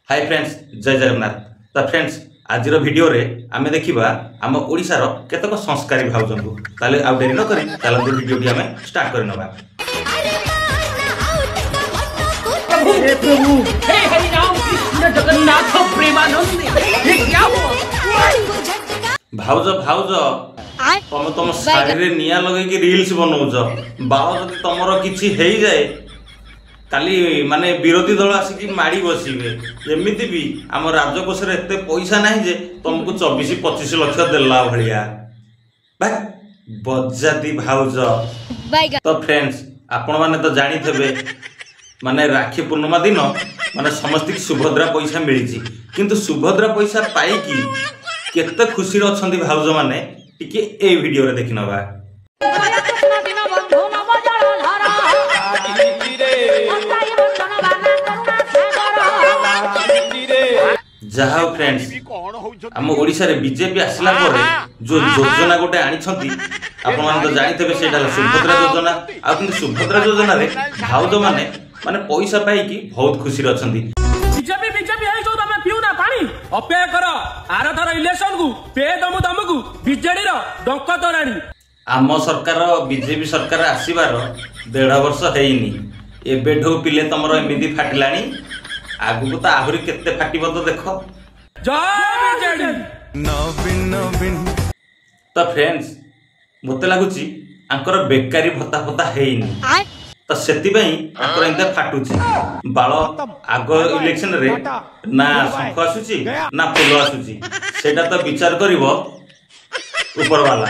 Hi friends, जय जगन्नाथ। तो friends, आज वीडियो रे आमे देखिबा आम ओडिशार केतक संस्कारी भाउजंगु। ताले आ डेरी न करी चलंतु वीडियो टी आमे स्टार्ट कर नबा। हे प्रभु, हे हरि राम कृष्ण जगन्नाथ प्रेमानंद, ये क्या हुआ? भाउज तुम साड़ी रे निया लगे कि रील्स बनौज बाल जदि तमरो किछि हेई जाए काली माने विरोधी दल आसिक माड़ी बसवे। एमती भी आम राजकोष एत पैसा ना जे तुमको 24-25 लक्ष देला भाया बजाती भाउज। तो फ्रेंड्स, आपण माने तो जानी थे माने राखी पूर्णिमा दिन माने समस्त सुभद्रा पैसा मिली, किंतु सुभद्रा पैसा पाई केते खुशी अछंती भाउज माने टिके ए वीडियो रे देखि नबा। जहा फ्रेंड्स, आम ओडिशा रे बीजेपी आसला पर जो योजना गोटे आनी आपण माने तो जानि थेबे सेटा सुभद्रा योजना। आ किंतु सुभद्रा योजना रे भाउज माने माने पैसा पाई कि बहुत खुशी रे अछंती। बीजेपी है जो तमे पिउ ना पानी अपेक्षा करो आर थर इलेक्शन को पे दमु बीजेडी रो डंक तोराणी। आम सरकार बीजेपी सरकार आसीबार 1.5 वर्ष हेइनी, एबेठो पिले तमरो एमिदी फाटिलानी, आगु को तो आहुरी केते फाटिबो तो देखो। जय बीजेडी। तो फ्रेंड्स, मते लागुची आंकर बेकारी भत्ता फता हेइनी, तो सेतिबई आंकर एंते फाटुची बाळ। आगो इलेक्शन रे ना शंख आसुची ना फूल आसुची, सेटा तो विचार करिवो ऊपर वाला।